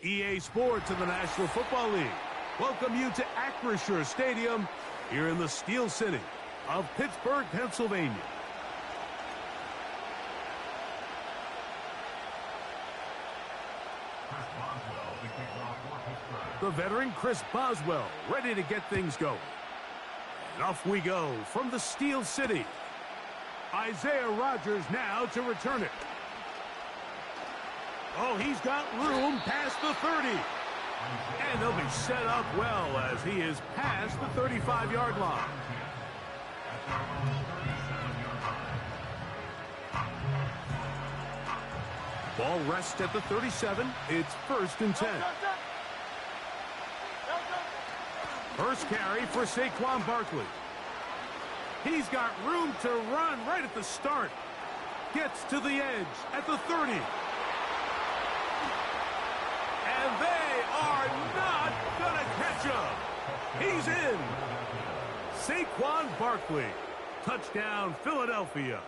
EA Sports and the National Football League welcome you to Acrisure Stadium here in the Steel City of Pittsburgh, Pennsylvania. The veteran Chris Boswell ready to get things going. And off we go from the Steel City. Isaiah Rodgers now to return it. Oh, he's got room past the 30. And they'll be set up well as he is past the 35-yard line. Ball rests at the 37. It's 1st and 10. First carry for Saquon Barkley. He's got room to run right at the start. Gets to the edge at the 30. And they are not going to catch him. He's in. Saquon Barkley. Touchdown, Philadelphia.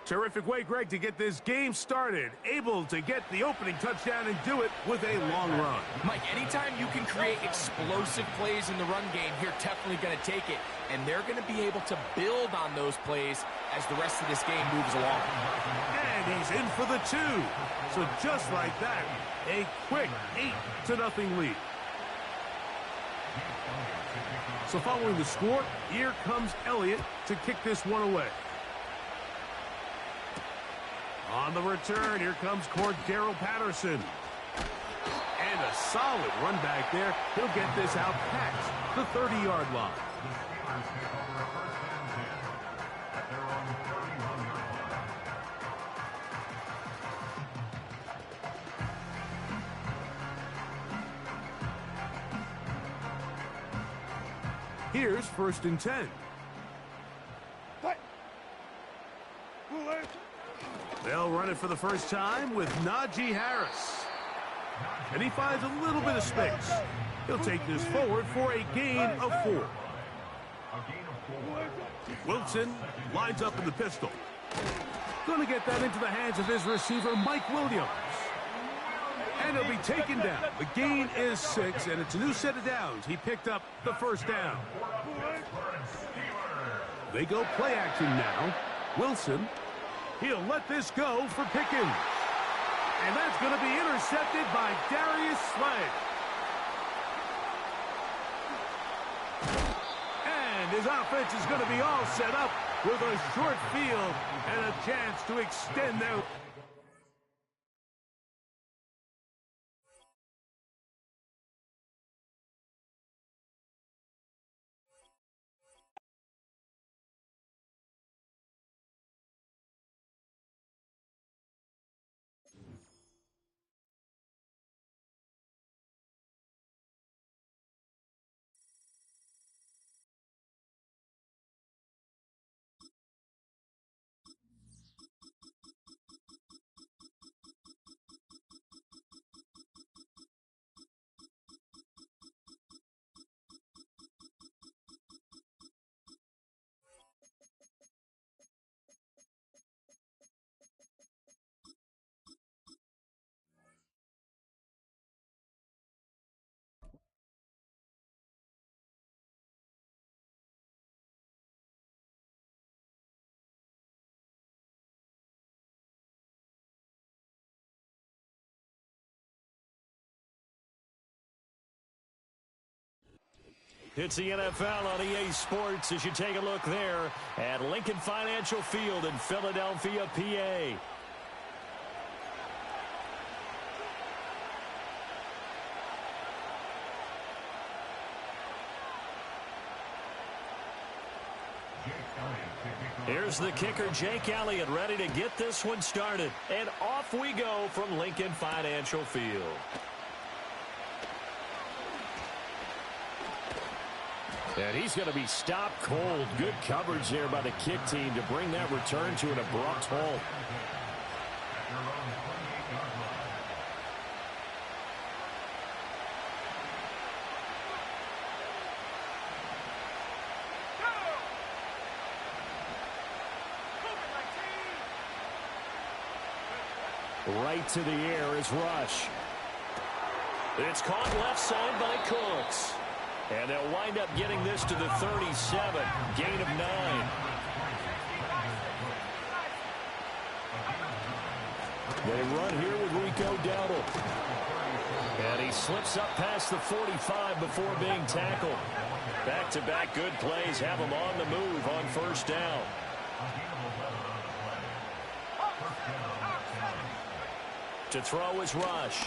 Terrific way, Greg, to get this game started. Able to get the opening touchdown and do it with a long run. Mike, anytime you can create explosive plays in the run game, you're definitely going to take it. And they're going to be able to build on those plays as the rest of this game moves along. And he's in for the 2. So just like that, a quick 8-0 lead. So following the score, here comes Elliott to kick this one away. On the return, here comes Cordero Patterson. And a solid run back there. He'll get this out past the 30-yard line. Here's 1st and 10. They'll run it for the first time with Najee Harris. And he finds a little bit of space. He'll take this forward for a gain of 4. Wilson lines up in the pistol. Going to get that into the hands of his receiver, Mike Williams. And he'll be taken down. The gain is 6, and it's a new set of downs. He picked up the first down. They go play action now. Wilson. He'll let this go for Pickens. And that's going to be intercepted by Darius Slay. And his offense is going to be all set up with a short field and a chance to extend their... It's the NFL on EA Sports as you take a look there at Lincoln Financial Field in Philadelphia, PA. Here's the kicker, Jake Elliott, ready to get this one started. And off we go from Lincoln Financial Field. And he's going to be stopped cold. Good coverage there by the kick team to bring that return to an abrupt halt. Right to the air is Rush. It's caught left side by Cooks. And they'll wind up getting this to the 37. Gain of 9. They run here with Rico Dowdle. And he slips up past the 45 before being tackled. Back-to-back good plays have him on the move on first down. To throw is Rush.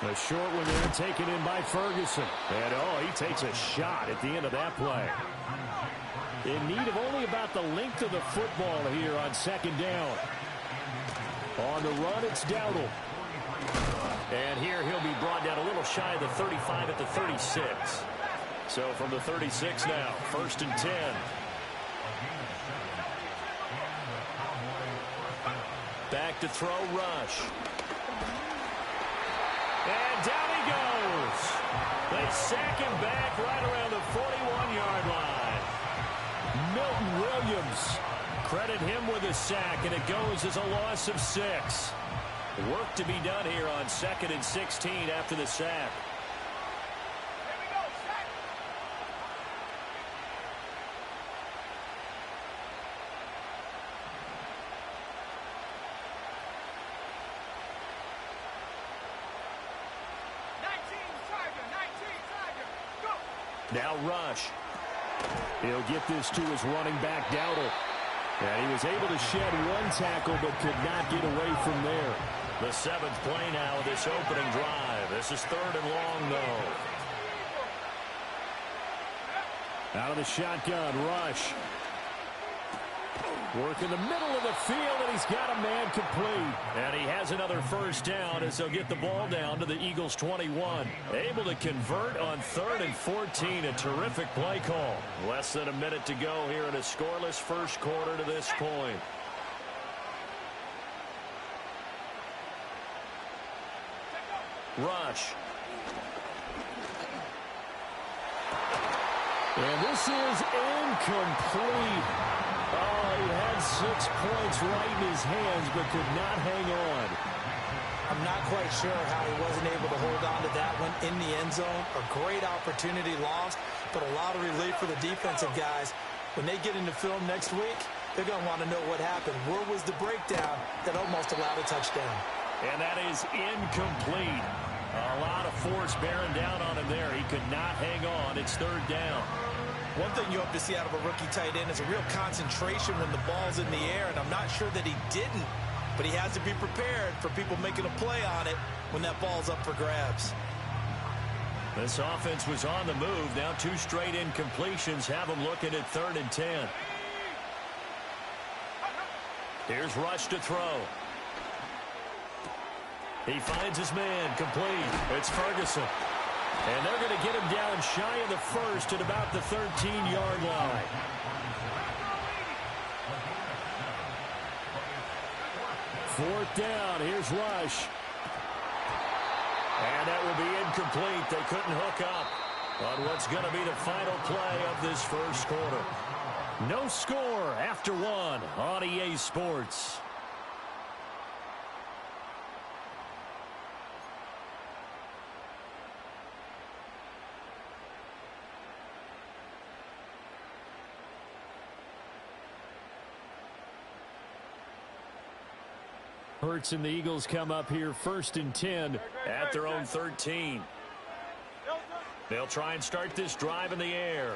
A short one there taken in by Ferguson. And, he takes a shot at the end of that play. In need of only about the length of the football here on second down. On the run, it's Dowdle. And here he'll be brought down a little shy of the 35 at the 36. So from the 36 now, 1st and 10. Back to throw, Rush. And down he goes. They sack him back right around the 41-yard line. Milton Williams. Credit him with a sack, and it goes as a loss of 6. Work to be done here on 2nd and 16 after the sack. Now Rush. He'll get this to his running back, Dowdle. And he was able to shed one tackle but could not get away from there. The 7th play now of this opening drive. This is 3rd and long, though. Out of the shotgun, Rush. Work in the middle of the field, and he's got a man complete. And he has another first down as they'll get the ball down to the Eagles' 21. Able to convert on 3rd and 14. A terrific play call. Less than a minute to go here in a scoreless first quarter to this point. Rush. And this is incomplete. He had 6 points right in his hands but could not hang on. I'm not quite sure how he wasn't able to hold on to that one in the end zone. A great opportunity lost, but a lot of relief for the defensive guys. When they get into film next week, they're going to want to know what happened. Where was the breakdown that almost allowed a touchdown? And that is incomplete. A lot of force bearing down on him there. He could not hang on. It's 3rd down. One thing you hope to see out of a rookie tight end is a real concentration when the ball's in the air, and I'm not sure that he didn't, but he has to be prepared for people making a play on it when that ball's up for grabs. This offense was on the move. Now 2 straight incompletions have them looking at 3rd and 10. Here's Rush to throw. He finds his man complete. It's Ferguson. And they're going to get him down shy of the 1st at about the 13-yard line. Fourth down. Here's Rush. And that will be incomplete. They couldn't hook up on what's going to be the final play of this first quarter. No score after 1 on EA Sports. Hurts and the Eagles come up here 1st and 10 at their own 13. They'll try and start this drive in the air.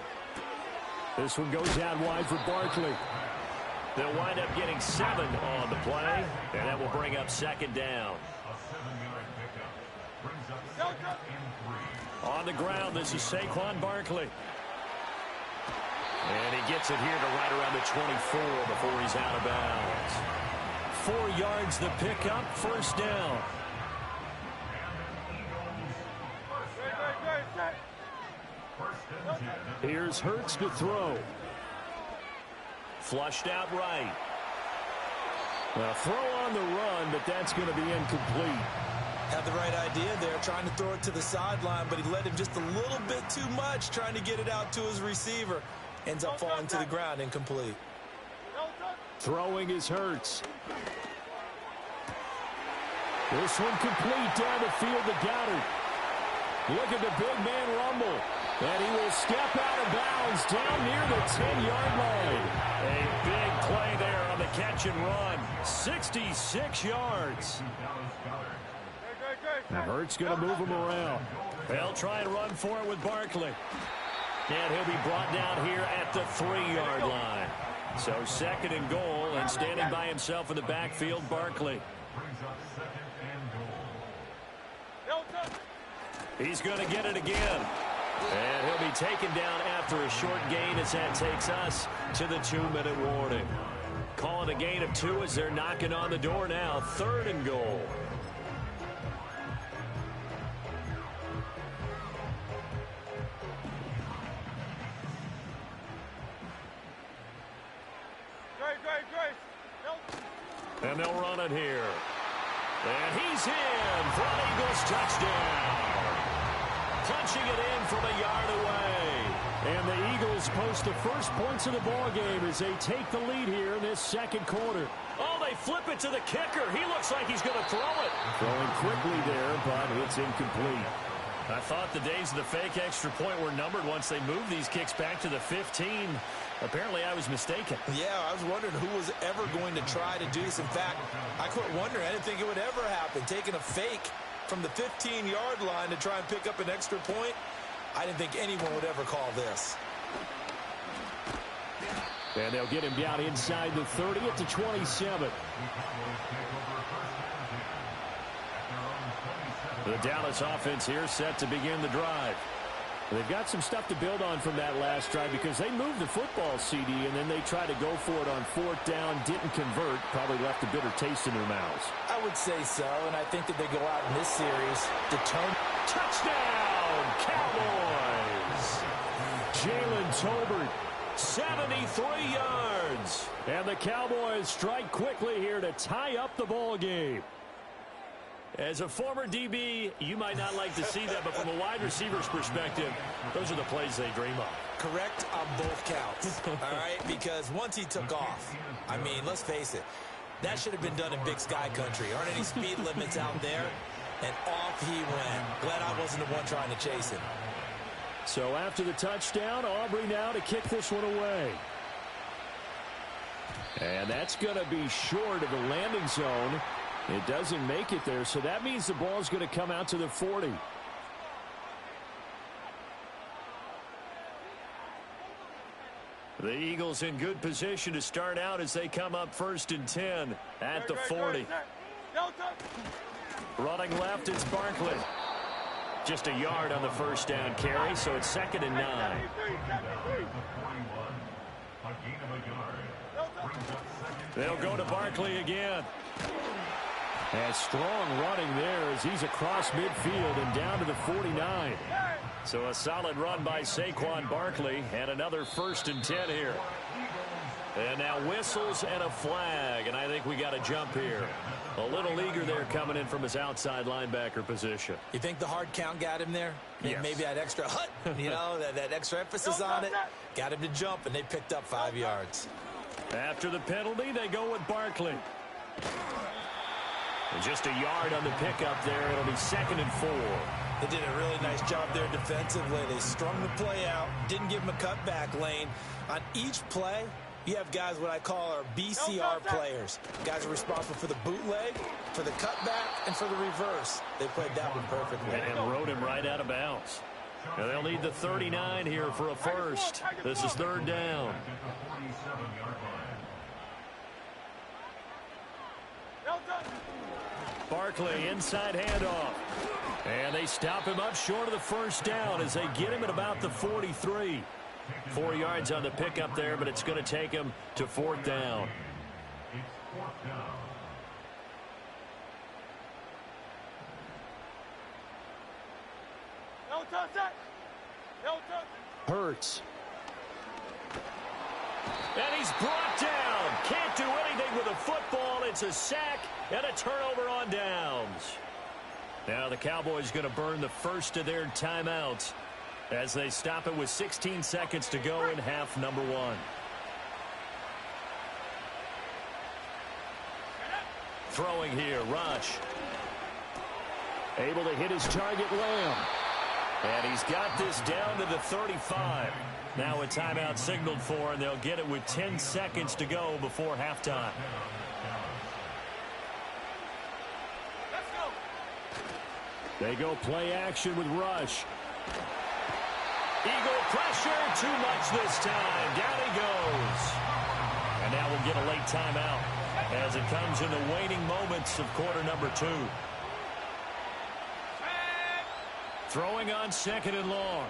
This one goes out wide for Barkley. They'll wind up getting 7 on the play, and that will bring up 2nd down. On the ground, this is Saquon Barkley. And he gets it here to right around the 24 before he's out of bounds. 4 yards the pickup, 1st down. Here's Hurts to throw. Flushed out right. Well, throw on the run, but that's going to be incomplete. Had the right idea there, trying to throw it to the sideline, but he let him just a little bit too much, trying to get it out to his receiver. Ends up falling to the ground, incomplete. This one complete down the field to Goddard. Look at the big man rumble. And he will step out of bounds down near the 10-yard line. A big play there on the catch and run. 66 yards. Now Hurts going to move him around. They'll try and run for it with Barkley. And he'll be brought down here at the 3-yard line. So 2nd and goal, and standing by himself in the backfield, Barkley. He's going to get it again. And he'll be taken down after a short gain as that takes us to the 2-minute warning. Calling a gain of 2 as they're knocking on the door now. 3rd and goal. And they'll run it here. And he's in for an Eagles touchdown. Punching it in from a yard away. And the Eagles post the first points of the ball game as they take the lead here in this 2nd quarter. Oh, they flip it to the kicker. He looks like he's going to throw it. Throwing quickly there, but it's incomplete. I thought the days of the fake extra point were numbered once they moved these kicks back to the 15. Apparently, I was mistaken. Yeah, I was wondering who was ever going to try to do this. In fact, I quit wondering. I didn't think it would ever happen. Taking a fake from the 15-yard line to try and pick up an extra point, I didn't think anyone would ever call this. And they'll get him down inside the 30 at the 27. The Dallas offense here set to begin the drive. They've got some stuff to build on from that last drive because they moved the football, CD, and then they tried to go for it on 4th down, didn't convert, probably left a bitter taste in their mouths. I would say so, and I think that they go out in this series determined. Touchdown, Cowboys! Jalen Tolbert, 73 yards. And the Cowboys strike quickly here to tie up the ball game. As a former DB, you might not like to see that, but from a wide receiver's perspective, those are the plays they dream of. Correct on both counts, all right? Because once he took off, I mean, let's face it, that should have been done in Big Sky country. Aren't any speed limits out there? And off he went. Glad I wasn't the one trying to chase him. So after the touchdown, Aubrey now to kick this one away. And that's going to be short of the landing zone. It doesn't make it there, so that means the ball's going to come out to the 40. The Eagles in good position to start out as they come up 1st and 10 at the 40. Running left, it's Barkley. Just a yard on the 1st down carry, so it's 2nd and 9. They'll go to Barkley again. And strong running there as he's across midfield and down to the 49. So a solid run by Saquon Barkley and another 1st and 10 here. And now whistles and a flag, and I think we got a jump here. A little eager there coming in from his outside linebacker position. You think the hard count got him there? Yes. Maybe that extra hut, you know, that extra emphasis on it. Got him to jump, and they picked up 5 yards. After the penalty, they go with Barkley. And just a yard on the pickup there. It'll be 2nd and 4. They did a really nice job there defensively. They strung the play out, didn't give him a cutback lane. On each play, you have guys what I call our BCR players. Guys are responsible for the bootleg, for the cutback, and for the reverse. They played that one perfectly. And rode him right out of bounds. And they'll need the 39 here for a first. This is 3rd down. Barkley, inside handoff. And they stop him up short of the 1st down as they get him at about the 43. 4 yards on the pickup there, but it's going to take him to 4th down. Hurts. And he's brought down. Can't do anything with a football. It's a sack and a turnover on downs. Now the Cowboys going to burn the first of their timeouts as they stop it with 16 seconds to go in half number 1. Throwing here, Rush. Able to hit his target, Lamb. And he's got this down to the 35. Now a timeout signaled for, and they'll get it with 10 seconds to go before halftime. Let's go. They go play action with Rush. Eagle pressure, too much this time. Down he goes. And now we'll get a late timeout as it comes in the waning moments of quarter number 2. Throwing on 2nd and long.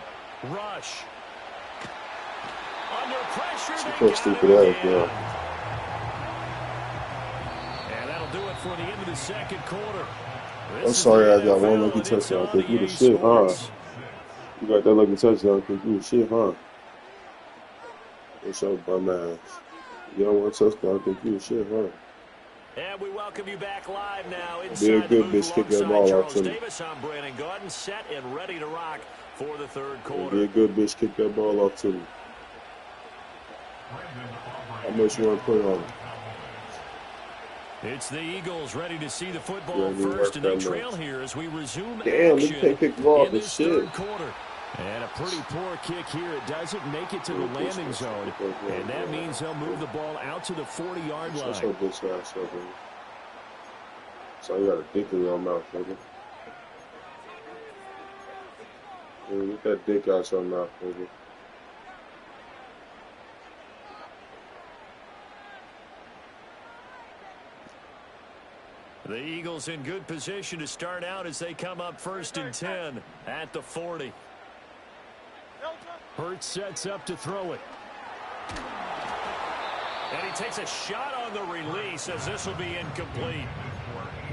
Rush. Under pressure. They got him again. And that'll do it for the end of the 2nd quarter. I'm sorry I got one lucky touchdown. Cause you the shit, huh? You got that lucky touchdown because you the shit, huh? What's up, bum ass? You don't want a touchdown because you the shit, huh? And we welcome you back live now Be a inside good the booth bitch, kick that alongside ball out Charles to me. Davis. I'm Brandon Gaudin, set and ready to rock for the 3rd quarter. Be a good bitch, kick that ball off to me. How much you want to put on it? It's the Eagles ready to see the football Yeah, first, and they that trail much. here as we resume Damn, action you can't kick the ball off in the this shit. 3rd quarter. And a pretty poor kick here. It doesn't make it to the landing zone, and that means they'll move the ball out to the 40-yard line. Shut your bitch ass up, man. So you got a dick in your mouth, nigga. Yeah, get that dick out your mouth, nigga. The Eagles in good position to start out as they come up 1st and 10 at the 40. Hurts sets up to throw it. And he takes a shot on the release as this will be incomplete.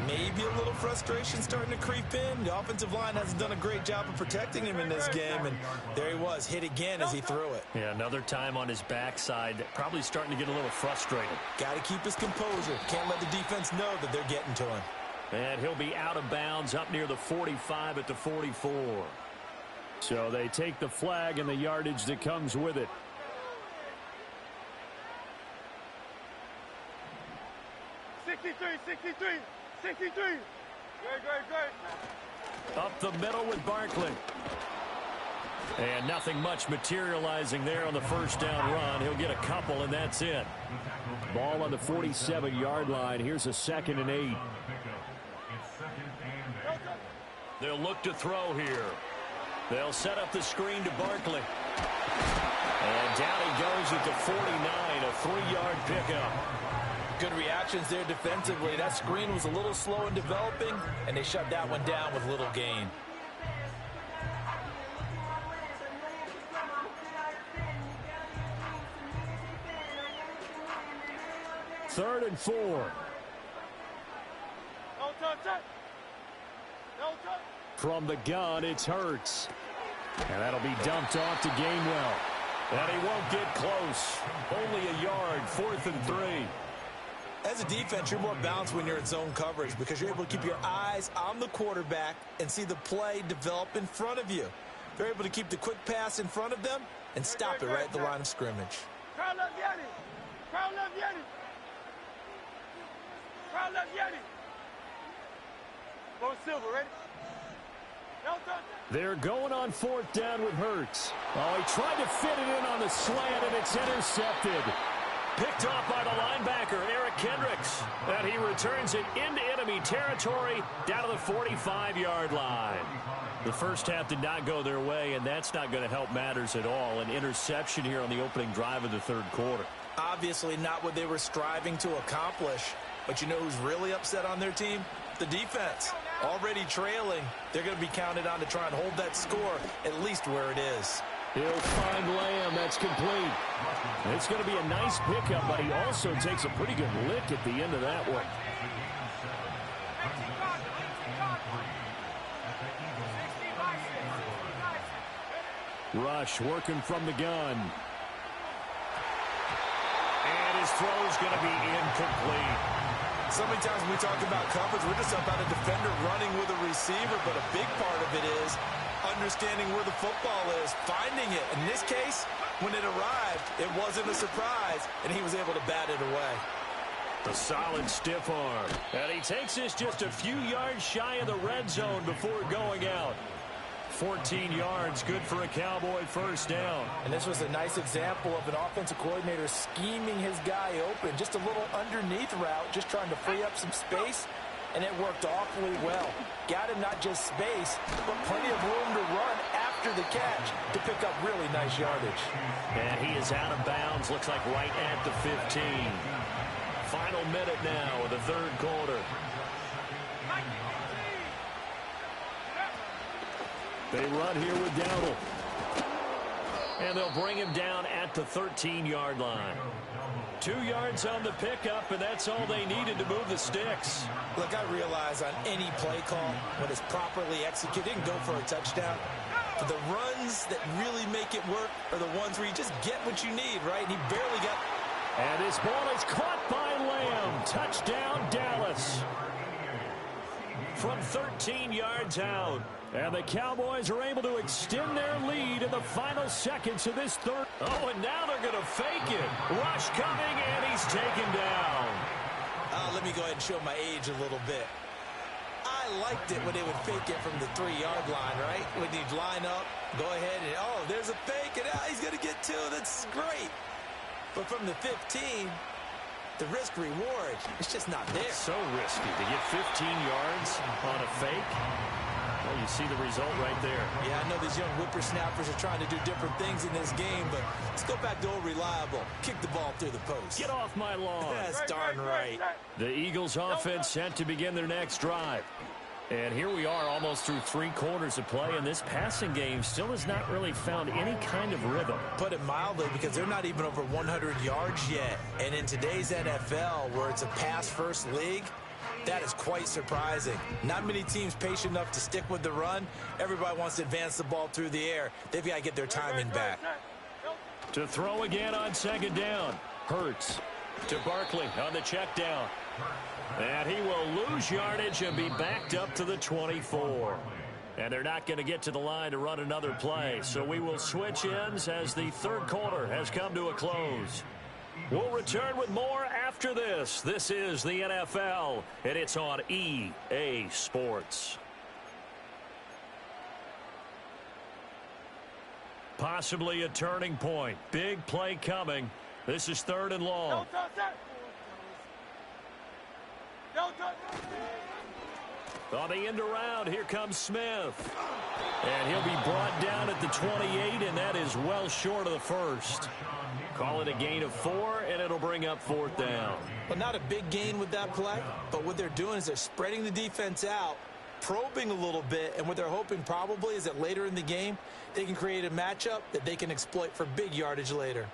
Maybe a little frustration starting to creep in. The offensive line hasn't done a great job of protecting him in this game, and there he was, hit again as he threw it. Yeah, another time on his backside, probably starting to get a little frustrated. Got to keep his composure. Can't let the defense know that they're getting to him. And he'll be out of bounds up near the 45 at the 44. So they take the flag and the yardage that comes with it. Great. Up the middle with Barkley. And nothing much materializing there on the 1st down run. He'll get a couple, and that's it. Ball on the 47-yard line. Here's a 2nd and 8. They'll look to throw here. They'll set up the screen to Barkley. And down he goes at the 49, a 3-yard pickup. Good reactions there defensively. That screen was a little slow in developing, and they shut that one down with little gain. Third and 4. From the gun, it's Hurts. And that'll be dumped off to Gainwell. And he won't get close. Only a yard, 4th and 3. As a defense, you're more balanced when you're in zone coverage because you're able to keep your eyes on the quarterback and see the play develop in front of you. They're able to keep the quick pass in front of them and stop it right at the line of scrimmage. Crowd love Yeti. Crowd love Yeti. Crowd love Yeti. Bo Silver, ready? They're going on 4th down with Hurts. Oh, he tried to fit it in on the slant, and it's intercepted. Picked off by the linebacker, Eric Kendricks. And he returns it into enemy territory down to the 45-yard line. The first half did not go their way, and that's not going to help matters at all. An interception here on the opening drive of the 3rd quarter. Obviously not what they were striving to accomplish. But you know who's really upset on their team? The defense. Already trailing, they're going to be counted on to try and hold that score at least where it is. He'll find Lamb. That's complete. It's going to be a nice pickup, but he also takes a pretty good lick at the end of that one. Rush working from the gun. And his throw's going to be incomplete. So many times when we talk about coverage, we're just about a defender running with a receiver, but a big part of it is understanding where the football is, finding it. In this case, when it arrived, it wasn't a surprise, and he was able to bat it away. A solid stiff arm. And he takes this just a few yards shy of the red zone before going out. 14 yards, good for a Cowboy first down. And this was a nice example of an offensive coordinator scheming his guy open. Just a little underneath route, just trying to free up some space, and it worked awfully well. Got him not just space, but plenty of room to run after the catch to pick up really nice yardage. And he is out of bounds, looks like right at the 15. Final minute now of the third quarter. They run here with Dowdle. And they'll bring him down at the 13-yard line. 2 yards on the pickup, and that's all they needed to move the sticks. Look, I realize on any play call, when it's properly executed, you can go for a touchdown. But the runs that really make it work are the ones where you just get what you need, right? And he barely got... And his ball is caught by Lamb. Touchdown, Dallas. From 13 yards out. And the Cowboys are able to extend their lead in the final seconds of this third. Oh, and now they're going to fake it. Rush coming, and he's taken down. Let me go ahead and show my age a little bit. I liked it when they would fake it from the 3-yard line, right? When you'd line up, go ahead and, oh, there's a fake, and he's going to get 2. That's great. But from the 15, the risk-reward, it's just not there. So risky to get 15 yards on a fake. Well, you see the result right there. Yeah, I know these young whippersnappers are trying to do different things in this game, but let's go back to old reliable. Kick the ball through the post. Get off my lawn. That's darn right. The Eagles offense set to begin their next drive. And here we are almost through 3 quarters of play, and this passing game still has not really found any kind of rhythm. Put it mildly, because they're not even over 100 yards yet. And in today's NFL, where it's a pass-first league, that is quite surprising. Not many teams patient enough to stick with the run. Everybody wants to advance the ball through the air. They've got to get their timing back. To throw again on second down. Hurts to Barkley on the check down. And he will lose yardage and be backed up to the 24. And they're not going to get to the line to run another play. So we will switch ends as the third quarter has come to a close. We'll return with more after this. This is the NFL, and it's on EA Sports. Possibly a turning point. Big play coming. This is 3rd and long. On the end around, here comes Smith. And he'll be brought down at the 28, and that is well short of the first. Call it a gain of 4, and it'll bring up 4th down. Well, not a big gain with that play, but what they're doing is they're spreading the defense out, probing a little bit, and what they're hoping probably is that later in the game, they can create a matchup that they can exploit for big yardage later.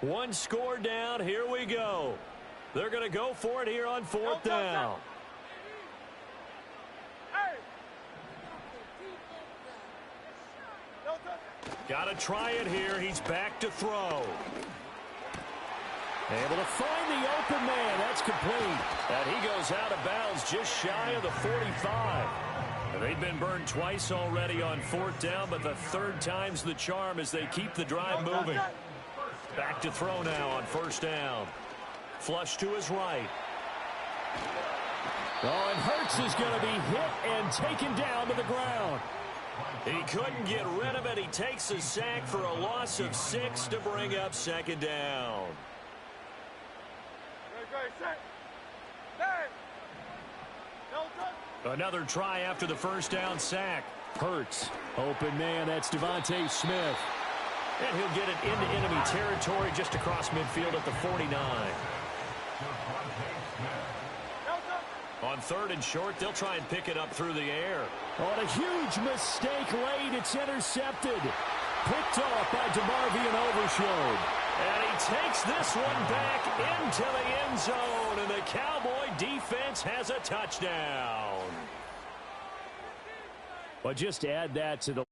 1 score down. Here we go. They're going to go for it here on 4th down. Got to try it here. He's back to throw. Able to find the open man. That's complete. And he goes out of bounds just shy of the 45. They've been burned twice already on 4th down, but the 3rd time's the charm as they keep the drive moving. Back to throw now on 1st down. Flush to his right. Oh, and Hurts is going to be hit and taken down to the ground. He couldn't get rid of it. He takes a sack for a loss of 6 to bring up 2nd down. Another try after the 1st down sack. Hurts. Open man, that's Devontae Smith. And he'll get it into enemy territory just across midfield at the 49. On 3rd and short, they'll try and pick it up through the air. On a huge mistake late, it's intercepted. Picked off by DeMarvion Overshown. And he takes this one back into the end zone, and the Cowboy defense has a touchdown. Well, just add that to the